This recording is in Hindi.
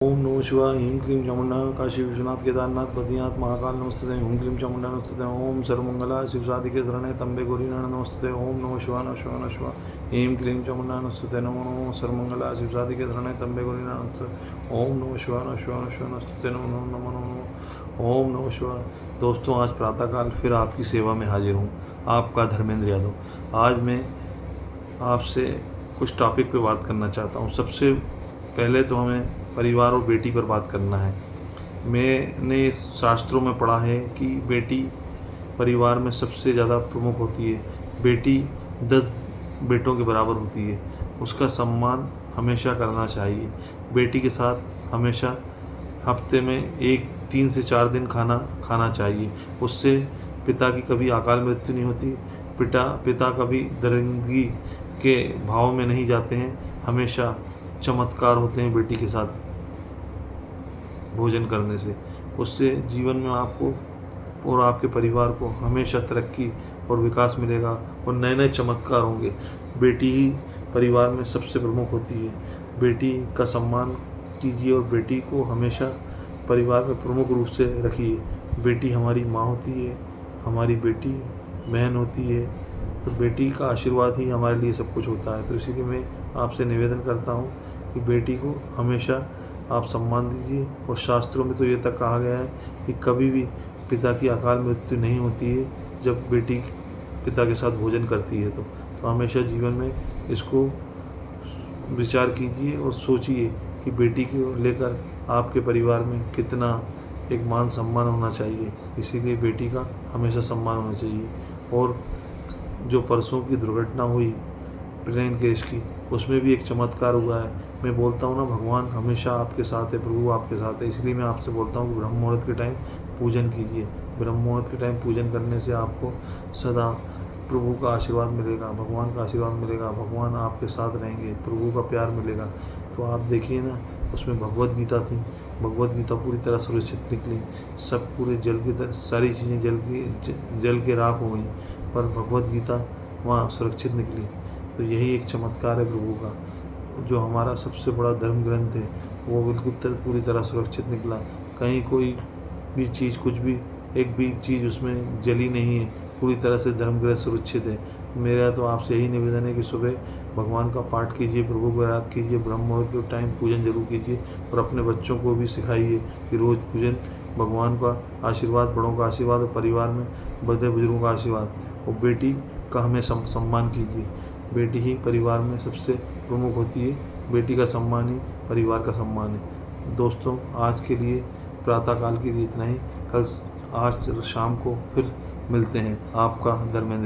ओम नमः शिवाय। ह्रीं क्लीं चामुंडा काशी विश्वनाथ केदारनाथ बद्रीनाथ महाकाल नमस्ते। ओम क्लीं चामुंडा नमस्ते। ओम सर्वमंगला शिव साधिके शरणे तंबे गौरीनारायण नमस्ते। ओम नमः शिवाय नमः शिवाय नमः शिवाय। ह्रीं क्लीं चामुंडा नमस्ते। नमो नमः सर्वमंगला शिव साधिके शरणे तंबे गौरीनारायण नमस्ते। ओम नमः शिवाय नमः शिवाय नमः शिवाय नमस्ते। नमो नमः नमो नमः। ओम नमः शिवाय। दोस्तों, आज प्रातःकाल फिर आपकी सेवा में हाजिर हूँ। आपका धर्मेंद्र यादव। आज मैं आपसे कुछ टॉपिक पे बात करना चाहता हूँ। सबसे पहले तो हमें परिवार और बेटी पर बात करना है। मैंने शास्त्रों में पढ़ा है कि बेटी परिवार में सबसे ज़्यादा प्रमुख होती है। बेटी 10 बेटों के बराबर होती है। उसका सम्मान हमेशा करना चाहिए। बेटी के साथ हमेशा हफ्ते में 3 से 4 दिन खाना खाना चाहिए। उससे पिता की कभी अकाल मृत्यु नहीं होती। पिता कभी दरिंदगी के भाव में नहीं जाते हैं। हमेशा चमत्कार होते हैं बेटी के साथ भोजन करने से। उससे जीवन में आपको और आपके परिवार को हमेशा तरक्की और विकास मिलेगा और नए नए चमत्कार होंगे। बेटी ही परिवार में सबसे प्रमुख होती है। बेटी का सम्मान कीजिए और बेटी को हमेशा परिवार में प्रमुख रूप से रखिए। बेटी हमारी माँ होती है, हमारी बेटी बहन होती है, तो बेटी का आशीर्वाद ही हमारे लिए सब कुछ होता है। तो इसीलिए मैं आपसे निवेदन करता हूँ कि बेटी को हमेशा आप सम्मान दीजिए। और शास्त्रों में तो ये तक कहा गया है कि कभी भी पिता की अकाल मृत्यु नहीं होती है जब बेटी पिता के साथ भोजन करती है। तो हमेशा जीवन में इसको विचार कीजिए और सोचिए कि बेटी को लेकर आपके परिवार में कितना एक मान सम्मान होना चाहिए। इसीलिए बेटी का हमेशा सम्मान होना चाहिए। और जो परसों की दुर्घटना हुई प्लेन केस की, उसमें भी एक चमत्कार हुआ है। मैं बोलता हूँ ना, भगवान हमेशा आपके साथ है, प्रभु आपके साथ है। इसलिए मैं आपसे बोलता हूँ कि ब्रह्म मुहूर्त के टाइम पूजन कीजिए। ब्रह्म मुहूर्त के टाइम पूजन करने से आपको सदा प्रभु का आशीर्वाद मिलेगा, भगवान का आशीर्वाद मिलेगा, भगवान आपके साथ रहेंगे, प्रभु का प्यार मिलेगा। तो आप देखिए ना, उसमें भगवत गीता थी। भगवत गीता पूरी तरह सुरक्षित निकली। सब पूरे जल की सारी चीज़ें जल के राख हो गई, पर भगवत गीता वहाँ सुरक्षित निकली। तो यही एक चमत्कार है प्रभु का। जो हमारा सबसे बड़ा धर्म ग्रंथ है वो बिल्कुल पूरी तरह सुरक्षित निकला। कहीं कोई भी चीज़, कुछ भी एक भी चीज़ उसमें जली नहीं है। पूरी तरह से धर्म ग्रंथ सुरक्षित है। मेरा तो आपसे यही निवेदन है कि सुबह भगवान का पाठ कीजिए, प्रभु को याद कीजिए, ब्रह्म मुहूर्त के टाइम पूजन जरूर कीजिए। और अपने बच्चों को भी सिखाइए कि रोज़ पूजन, भगवान का आशीर्वाद, बड़ों का आशीर्वाद और परिवार में बड़े बुजुर्गों का आशीर्वाद। और बेटी का हमें सम्मान कीजिए। बेटी ही परिवार में सबसे प्रमुख होती है। बेटी का सम्मान ही परिवार का सम्मान है। दोस्तों, आज के लिए प्रातःकाल के लिए इतना ही। आज शाम को फिर मिलते हैं। आपका धर्मेंद्र।